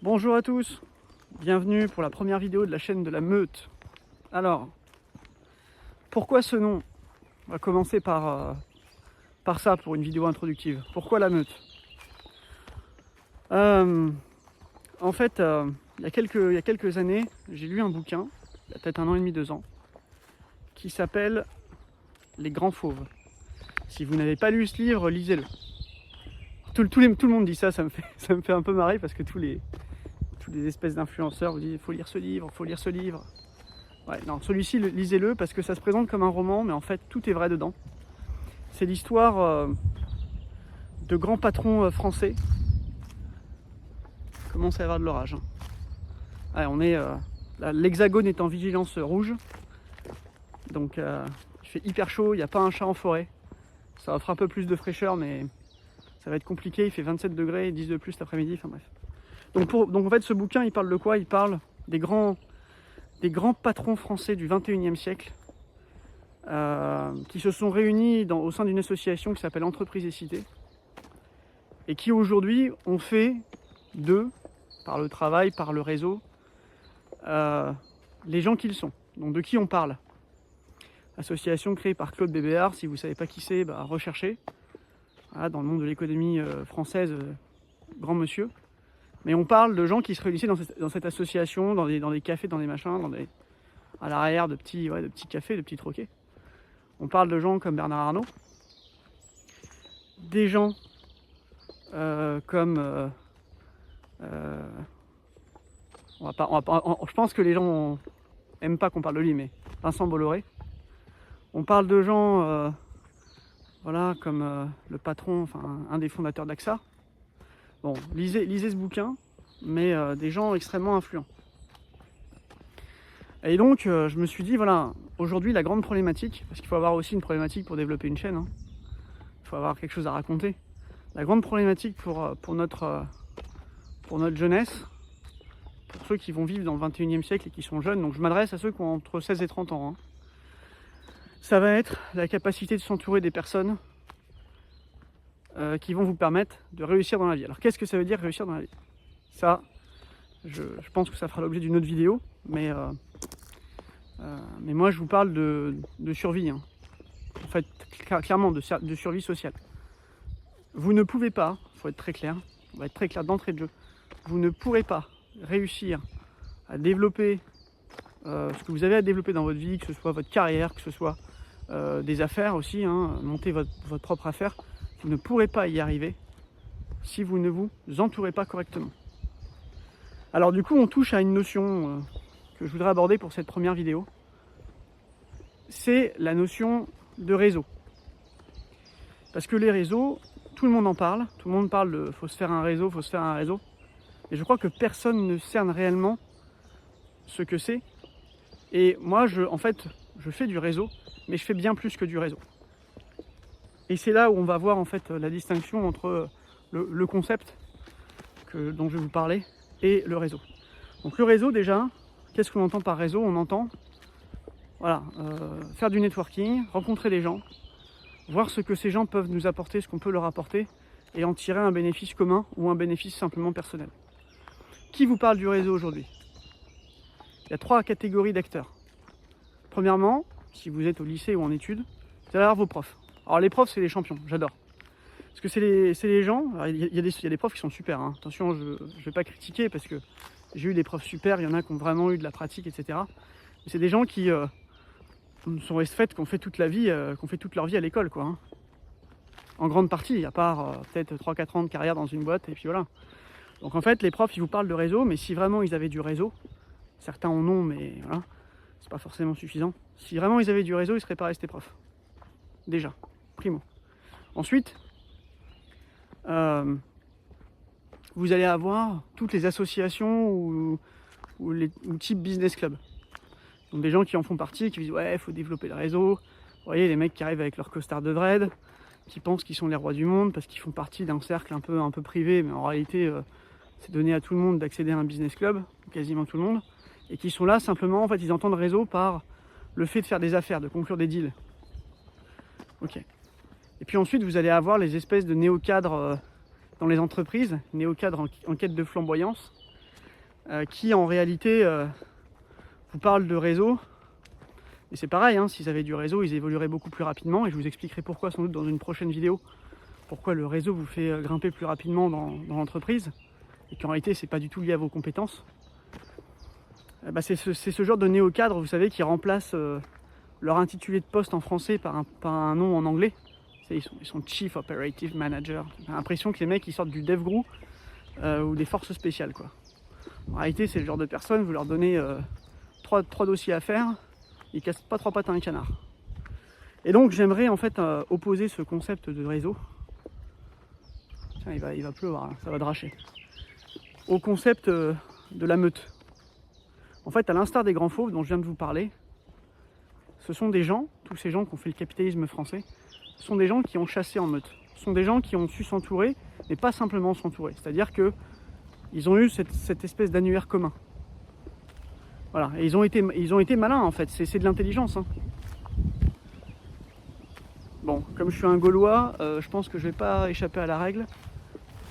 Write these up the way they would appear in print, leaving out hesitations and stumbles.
Bonjour à tous, bienvenue pour la première vidéo de la chaîne de la Meute. Alors, pourquoi ce nom? On va commencer par ça pour une vidéo introductive. Pourquoi la Meute? En fait, il y a quelques années, j'ai lu un bouquin, il y a peut-être 1 an et demi, 2 ans, qui s'appelle Les Grands Fauves. Si vous n'avez pas lu ce livre, lisez-le. Tout le monde dit ça, ça me fait un peu marrer parce que tous les espèces d'influenceurs vous disent il faut lire ce livre, il faut lire ce livre. Ouais, non, celui-ci, lisez-le parce que ça se présente comme un roman, mais en fait, tout est vrai dedans. C'est l'histoire de grands patrons français. Il commence à y avoir de l'orage. Ouais, on est, l'hexagone est en vigilance rouge. Donc, il fait hyper chaud, il n'y a pas un chat en forêt. Ça offre un peu plus de fraîcheur, mais ça va être compliqué. Il fait 27 degrés, 10 de plus cet après-midi. Enfin bref. Donc en fait, ce bouquin, il parle de quoi? Il parle des grands patrons français du 21e siècle qui se sont réunis au sein d'une association qui s'appelle Entreprises et Cités et qui aujourd'hui ont fait d'eux, par le travail, par le réseau, les gens qu'ils sont. Donc de qui on parle? Association créée par Claude Bébéar. Si vous ne savez pas qui c'est, recherchez. Voilà, dans le monde de l'économie française, grand monsieur. Mais on parle de gens qui se réunissaient dans cette association, dans des cafés, dans des machins, à l'arrière de petits cafés, de petits troquets. On parle de gens comme Bernard Arnault, des gens comme... je pense que les gens n'aiment pas qu'on parle de lui, mais Vincent Bolloré. On parle de gens comme le patron, enfin un des fondateurs d'AXA. Bon, lisez ce bouquin, mais des gens extrêmement influents. Et donc, je me suis dit, voilà, aujourd'hui, la grande problématique, parce qu'il faut avoir aussi une problématique pour développer une chaîne, hein. Il faut avoir quelque chose à raconter. La grande problématique pour notre jeunesse, pour ceux qui vont vivre dans le 21e siècle et qui sont jeunes, donc je m'adresse à ceux qui ont entre 16 et 30 ans, hein, ça va être la capacité de s'entourer des personnes qui vont vous permettre de réussir dans la vie. Alors, qu'est-ce que ça veut dire réussir dans la vie? Ça, je pense que ça fera l'objet d'une autre vidéo, mais moi je vous parle de survie, hein. En fait, clairement de survie sociale. Vous ne pouvez pas, il faut être très clair, on va être très clair d'entrée de jeu, vous ne pourrez pas réussir à développer ce que vous avez à développer dans votre vie, que ce soit votre carrière, que ce soit des affaires aussi, hein, monter votre propre affaire, vous ne pourrez pas y arriver si vous ne vous entourez pas correctement. Alors du coup, on touche à une notion que je voudrais aborder pour cette première vidéo. C'est la notion de réseau. Parce que les réseaux, tout le monde en parle. Tout le monde parle de faut se faire un réseau, faut se faire un réseau. Et je crois que personne ne cerne réellement ce que c'est. Et moi, je fais du réseau, mais je fais bien plus que du réseau. Et c'est là où on va voir en fait la distinction entre le concept dont je vais vous parler et le réseau. Donc le réseau, déjà, qu'est-ce qu'on entend par réseau? On entend faire du networking, rencontrer des gens, voir ce que ces gens peuvent nous apporter, ce qu'on peut leur apporter, et en tirer un bénéfice commun ou un bénéfice simplement personnel. Qui vous parle du réseau aujourd'hui? Il y a 3 catégories d'acteurs. Premièrement, si vous êtes au lycée ou en études, vous allez avoir vos profs. Alors les profs, c'est les champions, j'adore. Parce que c'est les gens, il y a des profs qui sont super, hein. Attention, je ne vais pas critiquer parce que j'ai eu des profs super, il y en a qui ont vraiment eu de la pratique, etc. Mais c'est des gens qui sont faits, qui ont fait toute leur vie à l'école, quoi, hein. En grande partie, à part peut-être 3-4 ans de carrière dans une boîte, et puis voilà. Donc en fait, les profs, ils vous parlent de réseau, mais si vraiment ils avaient du réseau, certains en ont, mais voilà, c'est pas forcément suffisant. Si vraiment ils avaient du réseau, ils seraient pas restés profs. Déjà, primo. Ensuite, vous allez avoir toutes les associations ou type business club. Donc des gens qui en font partie, qui disent ouais, il faut développer le réseau. Vous voyez, les mecs qui arrivent avec leur costard de dread, qui pensent qu'ils sont les rois du monde parce qu'ils font partie d'un cercle un peu privé, mais en réalité, c'est donné à tout le monde d'accéder à un business club, quasiment tout le monde, et qui sont là simplement, en fait, ils entendent réseau par le fait de faire des affaires, de conclure des deals. Ok. Et puis ensuite, vous allez avoir les espèces de néo-cadres dans les entreprises, néo-cadres en quête de flamboyance, qui en réalité vous parlent de réseau. Et c'est pareil, hein, s'ils avaient du réseau, ils évolueraient beaucoup plus rapidement. Et je vous expliquerai pourquoi sans doute dans une prochaine vidéo, pourquoi le réseau vous fait grimper plus rapidement dans l'entreprise. Et qu'en réalité, c'est pas du tout lié à vos compétences. C'est ce genre de néo-cadre, vous savez, qui remplace leur intitulé de poste en français par un nom en anglais. Ils sont Chief Operative Manager. J'ai l'impression que les mecs ils sortent du DevGru ou des forces spéciales, quoi. En réalité, c'est le genre de personnes, vous leur donnez trois dossiers à faire, ils cassent pas trois pattes à un canard. Et donc j'aimerais en fait opposer ce concept de réseau. Tiens, il va pleuvoir, là, ça va dracher. Au concept de la meute. En fait, à l'instar des grands fauves dont je viens de vous parler, ce sont des gens, tous ces gens qui ont fait le capitalisme français, ce sont des gens qui ont chassé en meute. Ce sont des gens qui ont su s'entourer, mais pas simplement s'entourer. C'est-à-dire qu'ils ont eu cette espèce d'annuaire commun. Voilà, et ils ont été malins en fait, c'est de l'intelligence. Hein. Bon, comme je suis un Gaulois, je pense que je vais pas échapper à la règle.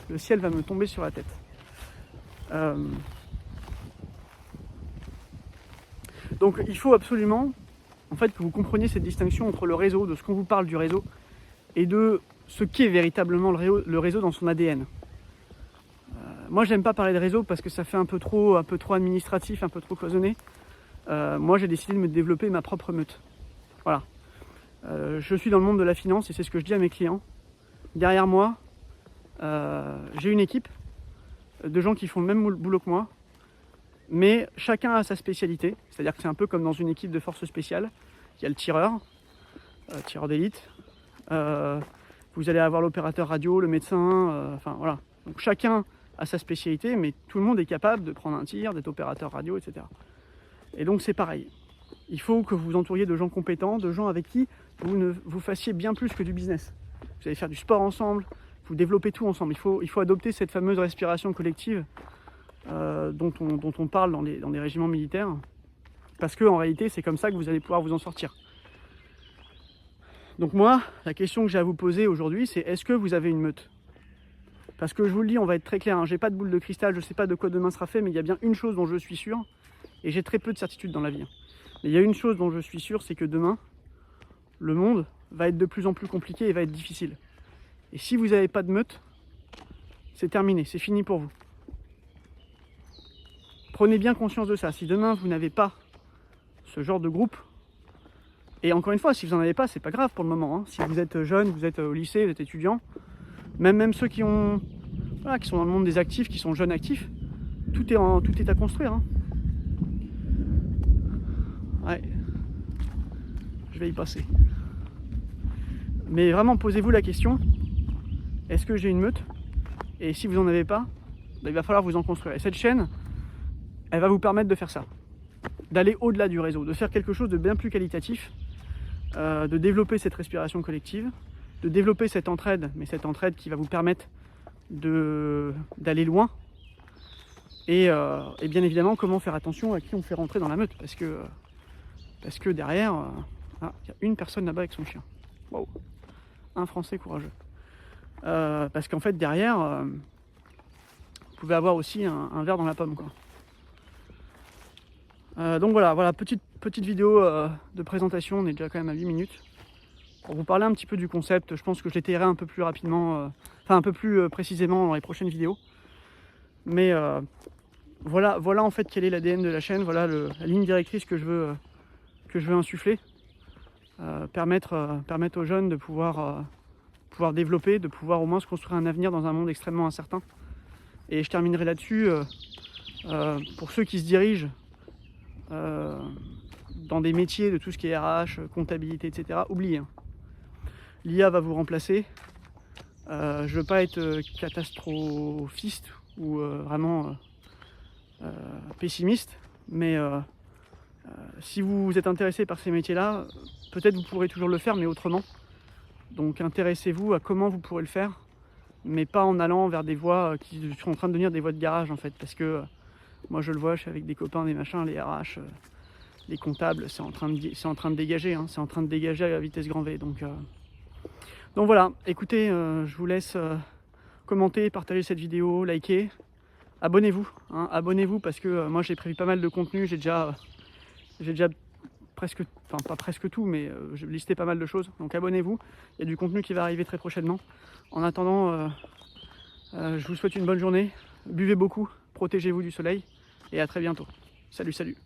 Le ciel va me tomber sur la tête. Donc il faut absolument en fait, que vous compreniez cette distinction entre le réseau, de ce qu'on vous parle du réseau, et de ce qu'est véritablement le réseau dans son ADN. Moi, j'aime pas parler de réseau parce que ça fait un peu trop administratif, un peu trop cloisonné. Moi, j'ai décidé de me développer ma propre meute. Voilà. Je suis dans le monde de la finance et c'est ce que je dis à mes clients. Derrière moi, j'ai une équipe de gens qui font le même boulot que moi, mais chacun a sa spécialité. C'est-à-dire que c'est un peu comme dans une équipe de force spéciale. Il y a le tireur d'élite. Vous allez avoir l'opérateur radio, le médecin, enfin voilà. Donc chacun a sa spécialité, mais tout le monde est capable de prendre un tir, d'être opérateur radio, etc. Et donc c'est pareil. Il faut que vous vous entouriez de gens compétents, de gens avec qui vous fassiez bien plus que du business. Vous allez faire du sport ensemble, vous développez tout ensemble. Il faut adopter cette fameuse respiration collective dont on parle dans les régiments militaires, parce qu'en réalité, c'est comme ça que vous allez pouvoir vous en sortir. Donc moi, la question que j'ai à vous poser aujourd'hui, c'est est-ce que vous avez une meute? Parce que je vous le dis, on va être très clair, hein, j'ai pas de boule de cristal, je sais pas de quoi demain sera fait, mais il y a bien une chose dont je suis sûr, et j'ai très peu de certitude dans la vie. Mais il y a une chose dont je suis sûr, c'est que demain, le monde va être de plus en plus compliqué et va être difficile. Et si vous n'avez pas de meute, c'est terminé, c'est fini pour vous. Prenez bien conscience de ça. Si demain vous n'avez pas ce genre de groupe, et encore une fois, si vous n'en avez pas, c'est pas grave pour le moment. Hein. Si vous êtes jeune, vous êtes au lycée, vous êtes étudiant, même ceux qui sont dans le monde des actifs, qui sont jeunes actifs, tout est à construire. Hein. Ouais, je vais y passer. Mais vraiment, posez-vous la question, est-ce que j'ai une meute? Et si vous n'en avez pas, il va falloir vous en construire. Et cette chaîne, elle va vous permettre de faire ça, d'aller au-delà du réseau, de faire quelque chose de bien plus qualitatif, de développer cette respiration collective, de développer cette entraide, mais cette entraide qui va vous permettre d'aller loin, et bien évidemment comment faire attention à qui on fait rentrer dans la meute, parce que derrière, il y a une personne là-bas avec son chien. Wow. Un Français courageux. Parce qu'en fait derrière, vous pouvez avoir aussi un verre dans la pomme, quoi. Donc voilà, petite vidéo de présentation, on est déjà quand même à 8 minutes. Pour vous parler un petit peu du concept, je pense que je l'étayerai un peu plus rapidement, un peu plus précisément dans les prochaines vidéos. Mais voilà en fait quel est l'ADN de la chaîne, voilà la ligne directrice que je veux insuffler. Permettre aux jeunes de pouvoir développer, de pouvoir au moins se construire un avenir dans un monde extrêmement incertain. Et je terminerai là-dessus, pour ceux qui se dirigent dans des métiers de tout ce qui est RH, comptabilité, etc. Oubliez. Hein. L'IA va vous remplacer. Je ne veux pas être catastrophiste ou vraiment pessimiste, mais si vous êtes intéressé par ces métiers-là, peut-être vous pourrez toujours le faire, mais autrement. Donc intéressez-vous à comment vous pourrez le faire, mais pas en allant vers des voies qui sont en train de devenir des voies de garage en fait, parce que moi je le vois, je suis avec des copains, des machins, les RH, les comptables, c'est en train de dégager, hein, c'est en train de dégager à vitesse grand V. Donc voilà, écoutez, je vous laisse commenter, partager cette vidéo, liker. abonnez-vous, hein, abonnez-vous parce que moi j'ai prévu pas mal de contenu, j'ai déjà presque, enfin pas presque tout, mais je listais pas mal de choses. Donc abonnez-vous, il y a du contenu qui va arriver très prochainement. En attendant, je vous souhaite une bonne journée, buvez beaucoup, protégez-vous du soleil et à très bientôt. Salut, salut.